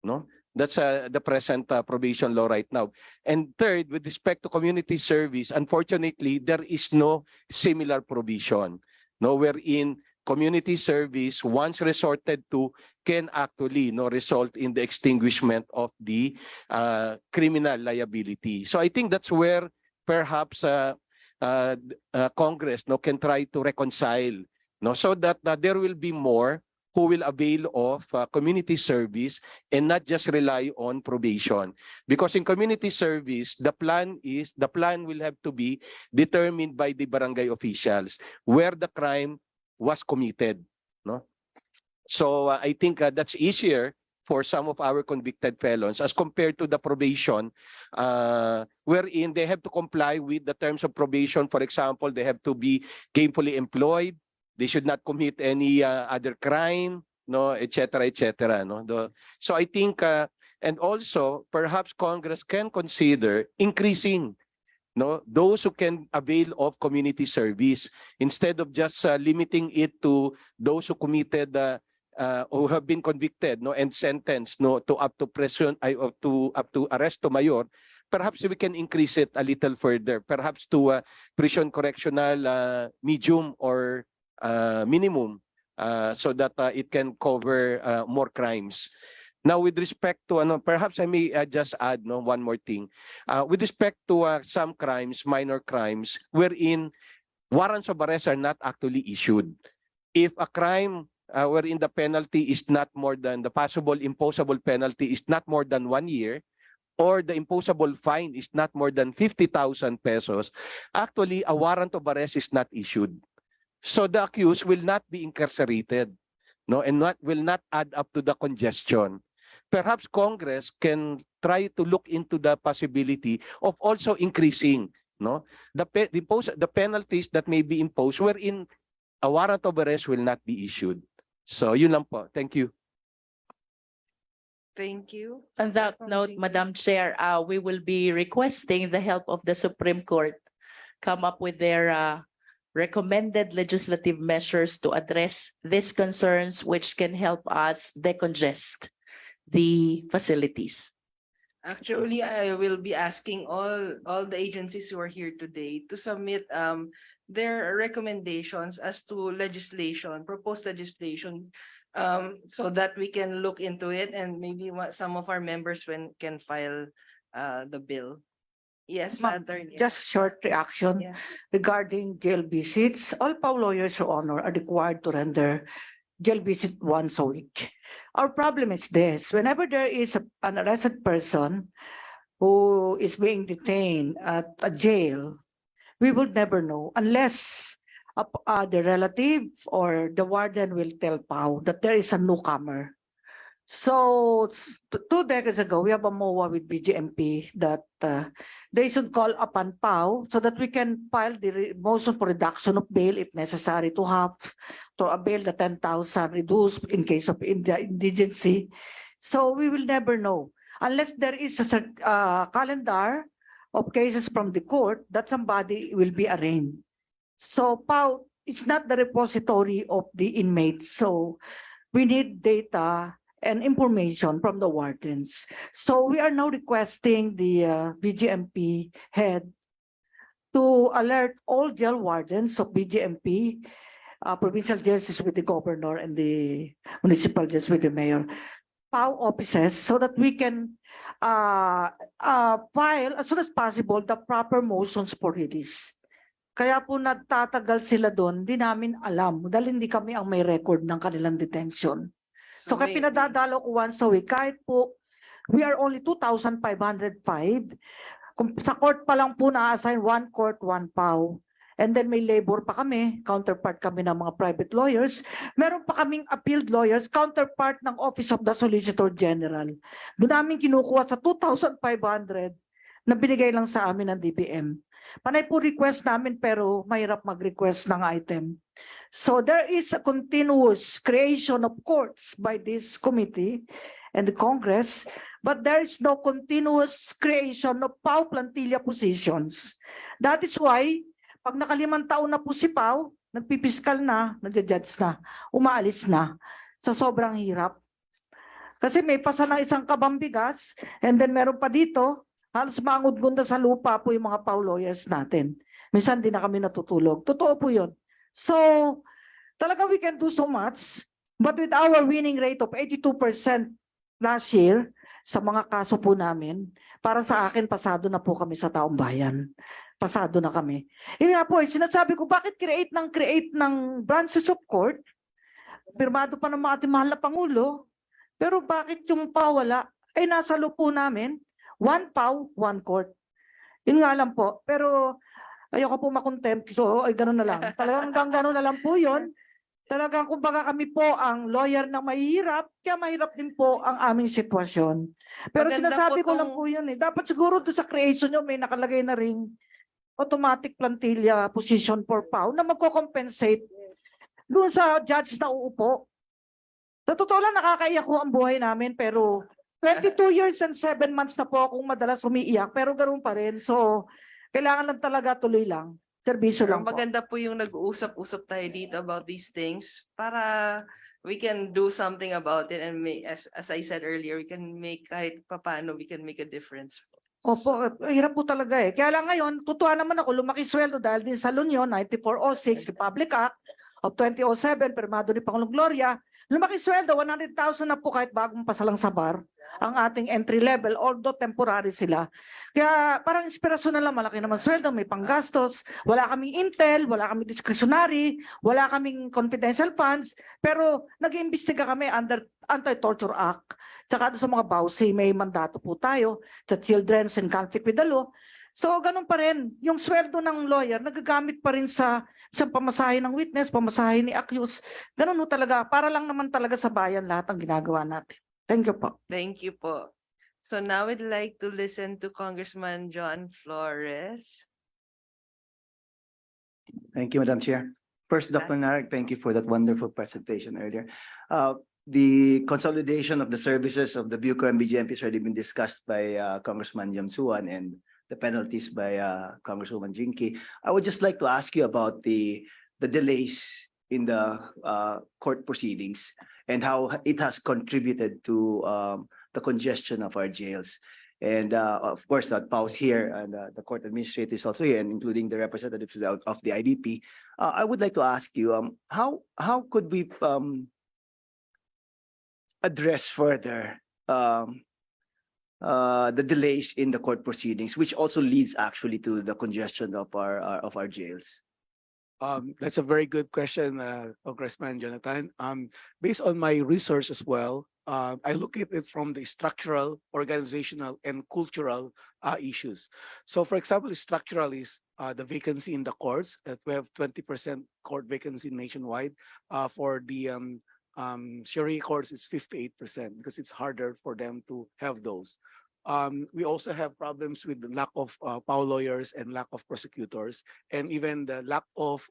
No? That's the present probation law right now. And third, with respect to community service, unfortunately, there is no similar provision. Wherein community service, once resorted to, can actually result in the extinguishment of the criminal liability. So I think that's where perhaps Congress can try to reconcile, so that there will be more who will avail of community service and not just rely on probation. Because in community service, the plan will have to be determined by the barangay officials where the crime was committed. No? So I think that's easier for some of our convicted felons as compared to the probation, wherein they have to comply with the terms of probation. For example, they have to be gainfully employed, they should not commit any other crime, no, etc., etc. No, so I think, and also perhaps Congress can consider increasing, those who can avail of community service instead of just limiting it to those who committed. Who have been convicted, and sentenced, to up to prison, up to arresto mayor. Perhaps we can increase it a little further, perhaps to prison correctional medium or minimum, so that it can cover more crimes. Now, with respect to perhaps I may just add one more thing. With respect to some crimes, minor crimes, wherein warrants of arrest are not actually issued. If a crime wherein the penalty is not more than the possible imposable penalty is not more than 1 year, or the imposable fine is not more than 50,000 pesos, actually a warrant of arrest is not issued. So the accused will not be incarcerated, and will not add up to the congestion. Perhaps Congress can try to look into the possibility of also increasing, the penalties that may be imposed wherein a warrant of arrest will not be issued. So yun lang po. Thank you. Thank you. On that note, Madam Chair, we will be requesting the help of the Supreme Court come up with their recommended legislative measures to address these concerns, which can help us decongest the facilities. Actually, I will be asking all the agencies who are here today to submit their recommendations as to proposed legislation, so that we can look into it, and maybe some of our members can file the bill. Yes, Ma'am, Attorney. just short reaction Yes. regarding jail visits. All PAW lawyers, Your Honor, are required to render jail visit once a week. Our problem is this: whenever there is an arrested person who is being detained at a jail, we will never know unless the relative or the warden will tell PAW that there is a newcomer. So 2 decades ago, we have a MOA with BGMP that they should call upon PAW so that we can file the motion for reduction of bail if necessary, to have to avail the 10,000 reduced in case of indigency. So we will never know unless there is a calendar of cases from the court that somebody will be arraigned. So PAW is not the repository of the inmates. So we need data and information from the wardens. So we are now requesting the BGMP head to alert all jail wardens of BGMP, provincial jails with the governor and the municipal jails with the mayor, PAW offices, so that we can file as soon as possible the proper motions for release. Kaya po nagtatagal sila doon, di namin alam dahil hindi kami ang may record ng kanilang detention. So kaya pinadadalo ko once a week, kahit po we are only 2,505. Kung sa court pa lang po na-assign 1 court, 1 PAW. And then may labor pa kami, counterpart kami ng mga private lawyers. Meron pa kaming appealed lawyers, counterpart ng Office of the Solicitor General. Doon namin kinukuha sa 2,500 na binigay lang sa amin ng DBM. Panay po request namin pero mahirap mag-request ng item. So there is a continuous creation of courts by this committee and the Congress, but there is no continuous creation of PAW plantilla positions. That is why, pag naka5 taon na po si PAW, nagpipiskal na, nagja-judge na, umaalis na sa sobrang hirap. Kasi may pasa ng isang kabambigas, and then meron pa dito, halos mangud-gunda sa lupa po yung mga PAW lawyers natin. Minsan di na kami natutulog. Totoo po yun. So, talaga we can do so much, but with our winning rate of 82% last year, sa mga kaso po namin. Para sa akin, pasado na po kami sa taong bayan. Pasado na kami. Yun nga po, sinasabi ko, bakit create ng branches of court? Pirmado pa ng mga ating mahal na Pangulo. Pero bakit yung pawala? Ay nasa loob po namin. One PAW, one court. Yun nga lang po. Pero ayoko po makontempt. So, ay gano'n na lang. Talagang hanggang gano'n na lang po yun. Talagang kumbaga kami po ang lawyer na mahihirap, kaya mahirap din po ang aming sitwasyon. Pero Maganda sinasabi po ko lang tong- po yun eh. Dapat siguro doon sa creation nyo may nakalagay na ring automatic plantilla position for PAW na magko-compensate doon sa judge na uupo. Sa totoo lang, nakakaiyak ko ang buhay namin, pero 22 years and 7 months na po akong madalas umiiyak, pero ganoon pa rin. So, kailangan lang talaga tuloy lang. Serbisyo Pero lang po. maganda po yung nag-uusap-usap tayo dito about these things para we can do something about it and as I said earlier, we can make kahit papaano we can make a difference. Opo, hirap po talaga eh. Kaya lang ngayon, tutuwa naman ako, lumaki sweldo dahil din sa Lunyo, 9406, Republic Act of 2007, permado ni Pangulong Gloria, lumaki sweldo, 100,000 na po kahit bagong pasalang sa bar ang ating entry level, although temporary sila. Kaya parang inspirasyon na lang, malaki naman sweldo, may panggastos, wala kaming intel, wala kaming discretionary, wala kaming confidential funds, pero nag-iimbestiga kami under Anti-Torture Act. Tsaka doon sa mga bawsi, may mandato po tayo sa children's in conflict with the law. So ganun pa rin, yung sweldo ng lawyer nagagamit pa rin sa pamasahe ng witness, pamasahe ni accused. Ganun ho talaga, para lang naman talaga sa bayan lahat ang ginagawa natin. Thank you po. Thank you po. So now we'd like to listen to Congressman John Flores. Thank you, Madam Chair. First, Dr. Yes. Narag, thank you for that wonderful presentation earlier. The consolidation of the services of the Bucor and BGMP has already been discussed by Congressman Yamsuan and the penalties by Congresswoman Jinky. I would just like to ask you about the delays in the court proceedings and how it has contributed to the congestion of our jails. And of course, that pause here and the court administrator is also here, and including the representatives of the IDP. I would like to ask you, how could we address further the delays in the court proceedings, which also leads actually to the congestion of our jails? That's a very good question, Congressman Jonathan. Based on my research as well, I look at it from the structural, organizational, and cultural issues. So, for example, structural is the vacancy in the courts. That we have 20% court vacancy nationwide. For the Sharia courts, it's 58% because it's harder for them to have those. We also have problems with the lack of PAW lawyers and lack of prosecutors, and even the lack of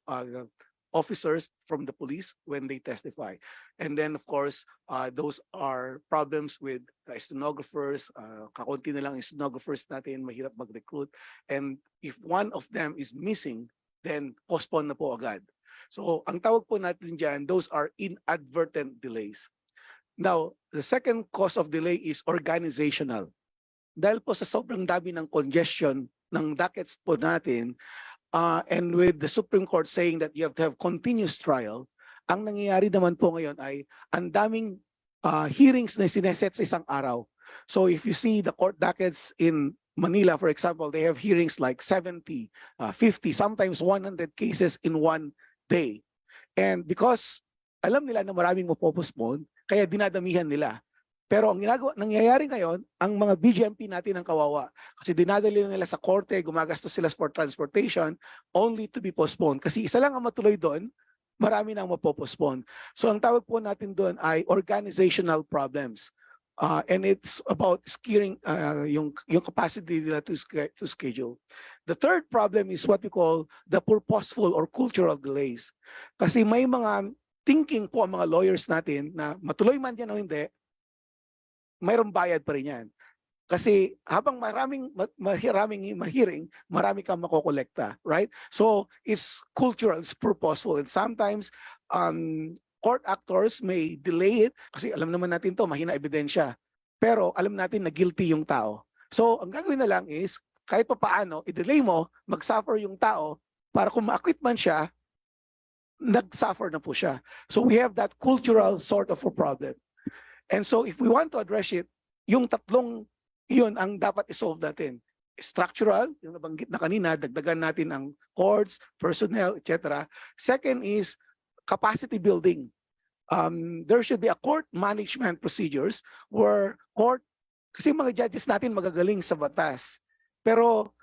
officers from the police when they testify. And then, of course, those are problems with stenographers. Kakunti na lang yung stenographers natin, mahirap mag-recruit. And if one of them is missing, then postpone na po agad. So, ang tawag po natin dyan, those are inadvertent delays. Now, the second cause of delay is organizational. Dahil po sa sobrang dami ng congestion ng dockets po natin, and with the Supreme Court saying that you have to have continuous trial, ang nangyayari naman po ngayon ay ang daming hearings na sineset sa isang araw. So if you see the court dockets in Manila, for example, they have hearings like 70, 50, sometimes 100 cases in one day. And because alam nila na maraming mapopostpone, kaya dinadamihan nila. Pero ang nangyayari ngayon, ang mga BGMP natin ang kawawa. Kasi dinadali nila sa korte, gumagastos sila for transportation, only to be postponed. Kasi isa lang ang matuloy doon, marami nang mapopostpone. So ang tawag po natin doon ay organizational problems. And it's about steering yung capacity nila to schedule. The third problem is what we call the purposeful or cultural delays. Kasi may mga thinking po ang mga lawyers natin na matuloy man yan o hindi, mayroong bayad pa rin yan. Kasi habang maraming mahiring, marami kang makokolekta, right? So it's cultural, it's purposeful. And sometimes court actors may delay it kasi alam naman natin to, mahina ebidensya. Pero alam natin na guilty yung tao. So ang gagawin na lang is kahit pa paano, i-delay mo, mag-suffer yung tao para kung ma-acquit man siya, nag-suffer na po siya. So we have that cultural sort of a problem. And so if we want to address it, yung tatlong yun ang dapat isolve natin. Structural, yung nabanggit na kanina, dagdagan natin ang courts, personnel, etc. Second is capacity building. There should be a court management procedures where court, kasi mga judges natin magagaling sa batas. Pero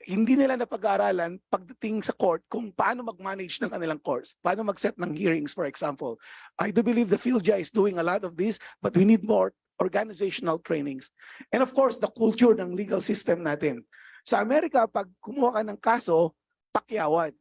hindi nila napag-aaralan pagdating sa court kung paano mag-manage ng kanilang courts, paano mag-set ng hearings, for example. I do believe the PhilJA is doing a lot of this, but we need more organizational trainings. And of course, the culture ng legal system natin. Sa Amerika, pag kumuha ka ng kaso, pakyawan.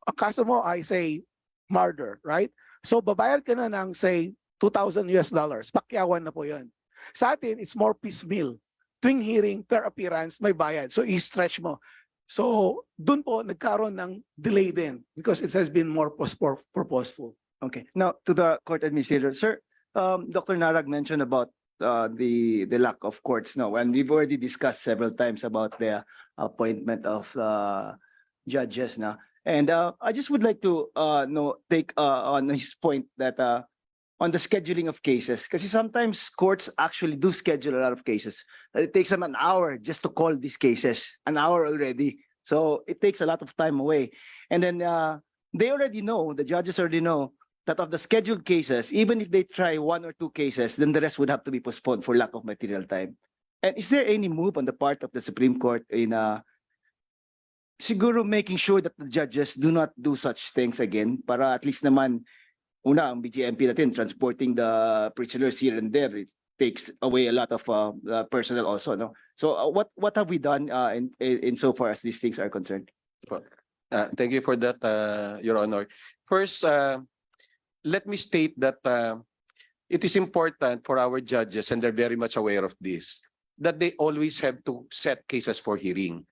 Ang kaso mo ay, say, murder, right? So babayad ka na ng, say, $2,000 US. Pakyawan na po yun. Sa atin, it's more piecemeal. Tuwing hearing, per appearance, may bayad. So i-stretch mo. So dun po nagkaroon ng delay din because it has been more purposeful. Okay. Now, to the court administrator, sir, Dr. Narag mentioned about the lack of courts now, and we've already discussed several times about the appointment of judges now. And I just would like to take on his point that on the scheduling of cases, because sometimes courts actually do schedule a lot of cases. It takes them an hour just to call these cases, an hour already. So it takes a lot of time away. And then they already know, the judges already know that of the scheduled cases, even if they try 1 or 2 cases, then the rest would have to be postponed for lack of material time. And is there any move on the part of the Supreme Court in siguro making sure that the judges do not do such things again para at least naman una ang BGMP natin transporting the prisoners here and there, it takes away a lot of personnel also, no? So what have we done in so far as these things are concerned? Thank you for that, Your Honor. First, let me state that it is important for our judges, and they're very much aware of this, that they always have to set cases for hearing.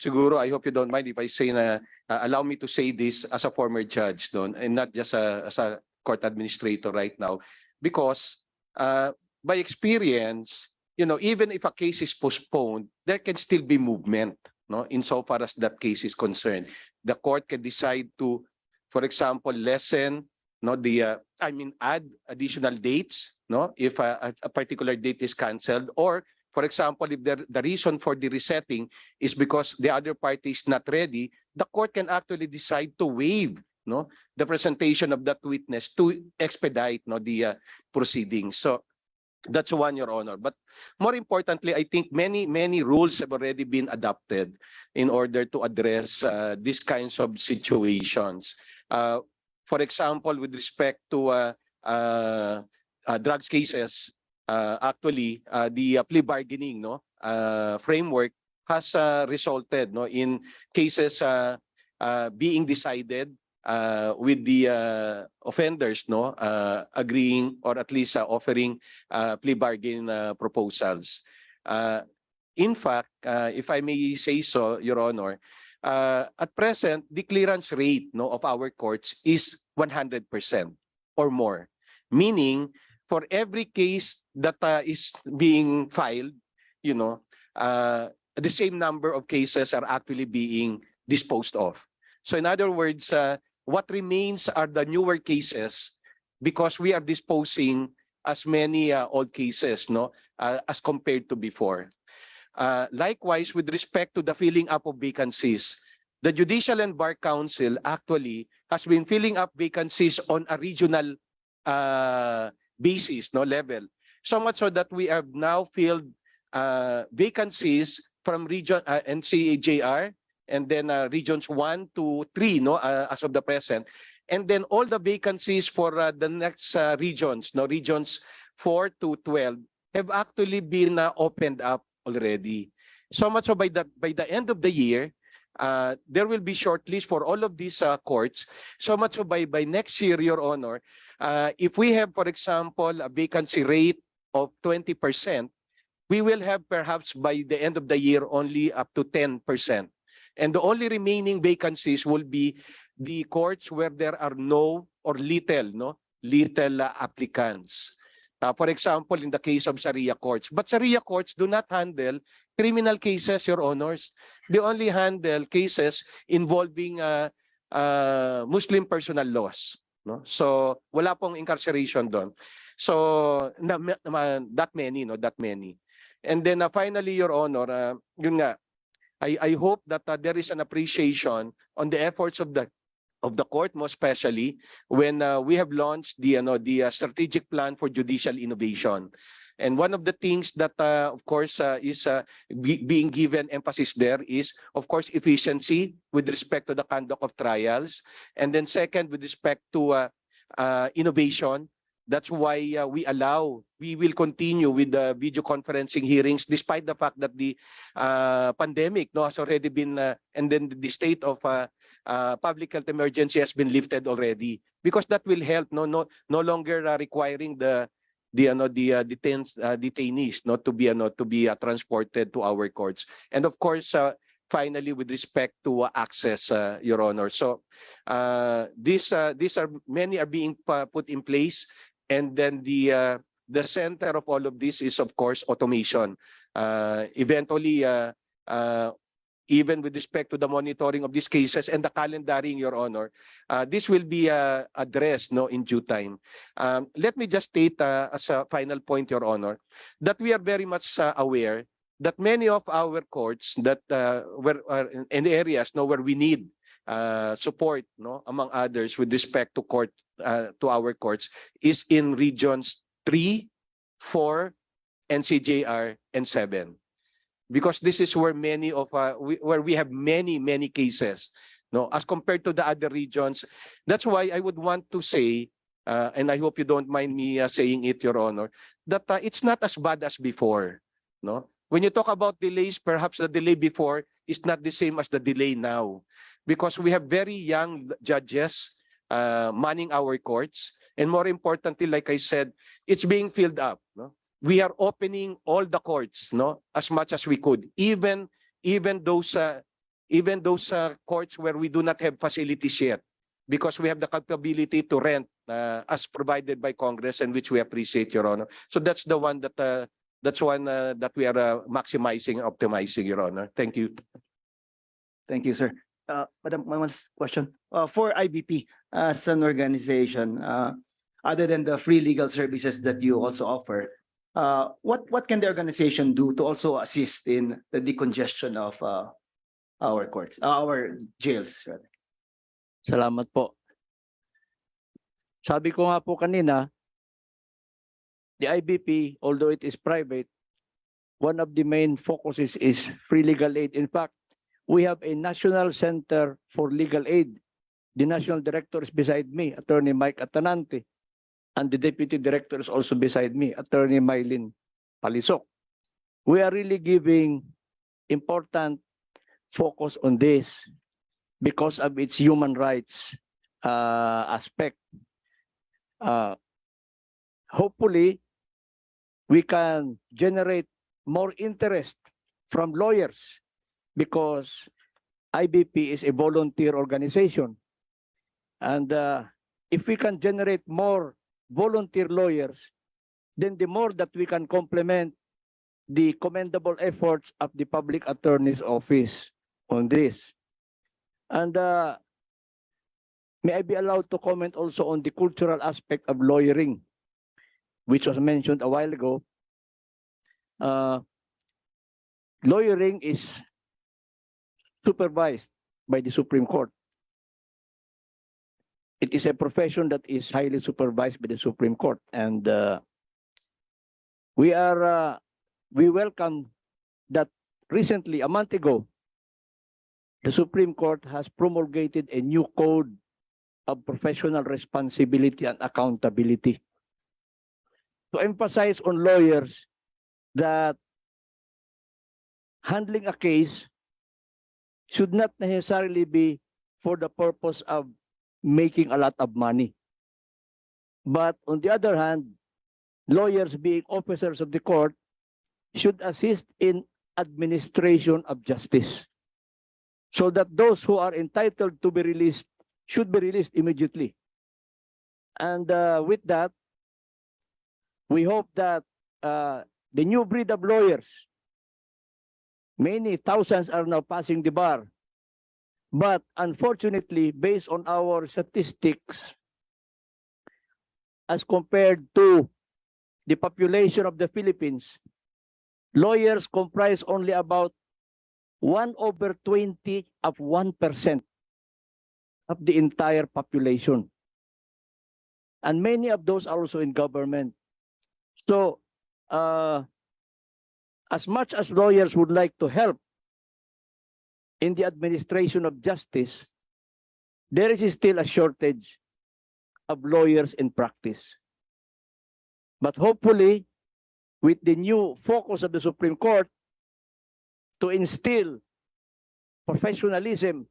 Siguro, I hope you don't mind if I say na, allow me to say this as a former judge, and not just as a court administrator right now, because by experience, even if a case is postponed, there can still be movement, no, insofar as that case is concerned. The court can decide to, for example, lessen, no, add additional dates, no, if a particular date is canceled, or for example, if the reason for the resetting is because the other party is not ready, the court can actually decide to waive, no, the presentation of that witness to expedite, no, the proceedings. So that's one, Your Honor. But more importantly, I think many rules have already been adopted in order to address these kinds of situations. For example, with respect to drugs cases, actually the plea bargaining, no, framework has resulted, no, in cases being decided with the offenders, no, agreeing or at least offering plea bargain proposals. In fact, if I may say so, Your Honor, at present the clearance rate, no, of our courts is 100% or more, meaning for every case that is being filed, the same number of cases are actually being disposed of. So in other words, what remains are the newer cases because we are disposing as many old cases, no, as compared to before. Likewise, with respect to the filling up of vacancies, the Judicial and Bar Council actually has been filling up vacancies on a regional basis, no, level. So much so that we have now filled vacancies from region NCAJR and then regions 1 to 3, no, as of the present. And then all the vacancies for the next regions, no, regions 4 to 12 have actually been opened up already. So much so by the end of the year, there will be shortlist for all of these courts. So much so by next year, Your Honor, if we have, for example, a vacancy rate of 20%, we will have perhaps by the end of the year only up to 10%. And the only remaining vacancies will be the courts where there are no or little applicants. For example, in the case of Sharia courts. But Sharia courts do not handle criminal cases, Your Honors. They only handle cases involving Muslim personal laws. No? So wala pong incarceration doon. So that many, no, that many. And then finally, Your Honor, yun nga, I hope that there is an appreciation on the efforts of the court, most especially when we have launched the strategic plan for judicial innovation. And one of the things that, of course, is being given emphasis there is, of course, efficiency with respect to the conduct of trials. And then second, with respect to innovation. That's why we will continue with the video conferencing hearings, despite the fact that the pandemic has already been, and then the state of public health emergency has been lifted already, because that will help no longer requiring the detainees not to be transported to our courts. And of course, finally, with respect to access, Your Honor. So these are many are being put in place, and then the center of all of this is, of course, automation. Eventually, even with respect to the monitoring of these cases and the calendaring, Your Honor, this will be addressed in due time. Let me just state as a final point, Your Honor, that we are very much aware that many of our courts that were in areas where we need support, among others, with respect to our courts, is in regions 3, 4, NCJR, and 7. Because this is where many of where we have many cases, as compared to the other regions. That's why I would want to say, and I hope you don't mind me saying it, Your Honor, that it's not as bad as before. When you talk about delays, perhaps the delay before is not the same as the delay now, because we have very young judges manning our courts, and more importantly, like I said, it's being filled up. We are opening all the courts, as much as we could, even those courts where we do not have facilities yet, because we have the capability to rent as provided by Congress, and which we appreciate, Your Honor. So that's the one that that we are maximizing, optimizing, Your Honor. Thank you. Thank you, sir. Madam, one last question. For IBP as an organization, other than the free legal services that you also offer, what can the organization do to also assist in the decongestion of our courts, our jails, rather? Salamat po. Sabi ko nga po kanina, the IBP, although it is private, one of the main focuses is free legal aid. In fact, we have a National Center for Legal Aid. The National Director is beside me, Attorney Mike Atanante, and the Deputy Director is also beside me, Attorney Mylene Palisok. We are really giving important focus on this because of its human rights aspect. Hopefully, we can generate more interest from lawyers, because IBP is a volunteer organization. And if we can generate more volunteer lawyers, then the more that we can complement the commendable efforts of the Public Attorney's Office on this. And may I be allowed to comment also on the cultural aspect of lawyering, which was mentioned a while ago. Lawyering is supervised by the Supreme Court. It is a profession that is highly supervised by the Supreme Court, and we welcome that recently, a month ago, the Supreme Court has promulgated a new code of professional responsibility and accountability to emphasize on lawyers that handling a case should not necessarily be for the purpose of making a lot of money. But on the other hand, lawyers, being officers of the court, should assist in administration of justice, so that those who are entitled to be released should be released immediately. And with that, we hope that the new breed of lawyers, many thousands are now passing the bar. But unfortunately, based on our statistics, as compared to the population of the Philippines, lawyers comprise only about 1/20 of 1% of the entire population. And many of those are also in government. So, as much as lawyers would like to help in the administration of justice, there is still a shortage of lawyers in practice. But hopefully, with the new focus of the Supreme Court to instill professionalism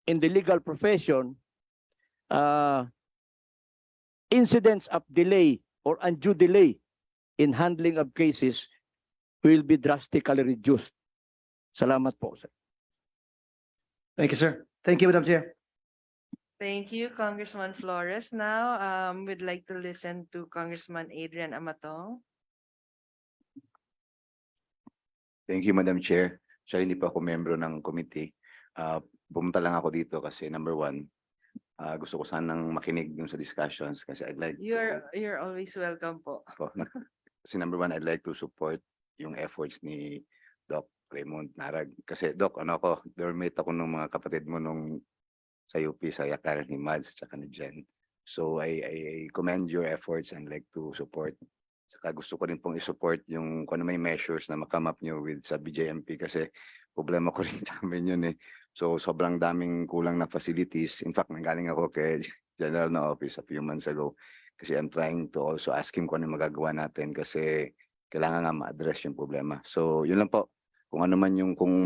in the legal profession, incidents of delay or undue delay in handling of cases will be drastically reduced. Salamat po, sir. Thank you, sir. Thank you, Madam Chair. Thank you, Congressman Flores. Now, we'd like to listen to Congressman Adrian Amatong. Thank you, Madam Chair. Actually, hindi pa ako membro ng committee. Pumunta lang ako dito kasi number one, gusto ko sanang makinig yung sa discussions kasi I'd like You're always welcome po. kasi number one, I'd like to support yung efforts ni Doc Raymund Narag. Kasi Doc, dormate ako ng mga kapatid mo nung sa UP, sa Yakar ni Mads at saka ni Jen. So I commend your efforts and like to support. Saka gusto ko rin pong i-support yung kung ano may measures na makam up nyo with sa BJMP kasi problema ko rin sa amin yun eh. So sobrang daming kulang na facilities. In fact, nanggaling ako kay General na office a few months ago kasi I'm trying to also ask him kung ano magagawa natin kasi kailangan nga ma-address yung problema. So yun lang po. Kung ano man yung kung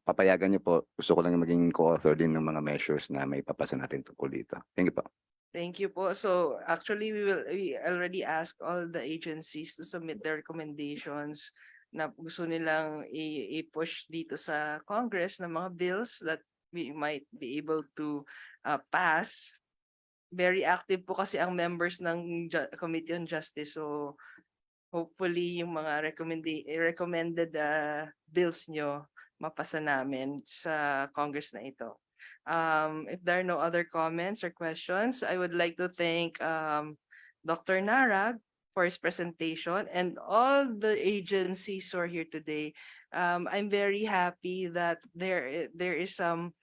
papayagan niyo po, gusto ko lang maging co-author din ng mga measures na may papasa natin tungkol dito. Thank you po. Thank you po. So actually, we already asked all the agencies to submit their recommendations na gusto nilang i-push dito sa Congress na mga bills that we might be able to pass. Very active po kasi ang members ng Committee on Justice. So hopefully yung mga recommended bills nyo mapasa namin sa Congress na ito. If there are no other comments or questions, I would like to thank Dr. Narag for his presentation and all the agencies who are here today. I'm very happy that there is some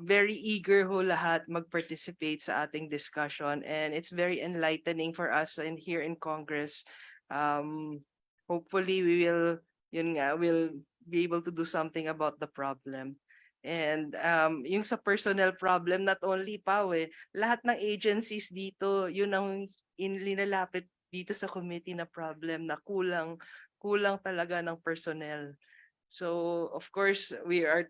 very eager ho lahat mag-participate sa ating discussion, and it's very enlightening for us here in Congress. Hopefully we will be able to do something about the problem. And yung sa personnel problem, not only lahat ng agencies dito, yun ang linalapit dito sa committee na problem na kulang talaga ng personnel. So of course we are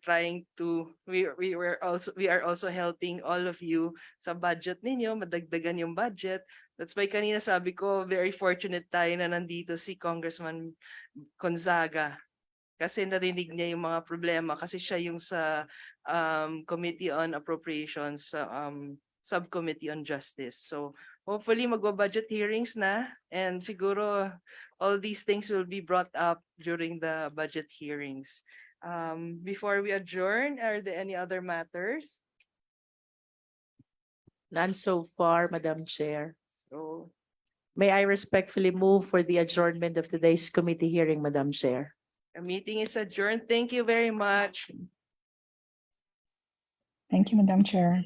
also helping all of you sa budget ninyo, madagdagan yung budget. That's why kanina sabi ko, very fortunate tayo na nandito si Congressman Gonzaga. Kasi narinig niya yung mga problema kasi siya yung sa Committee on Appropriations, Subcommittee on Justice. So hopefully magba-budget hearings na, and siguro all these things will be brought up during the budget hearings. Before we adjourn, are there any other matters? None so far, Madam Chair. So May I respectfully move for the adjournment of today's committee hearing, Madam Chair? the meeting is adjourned. Thank you very much. Thank you, Madam Chair.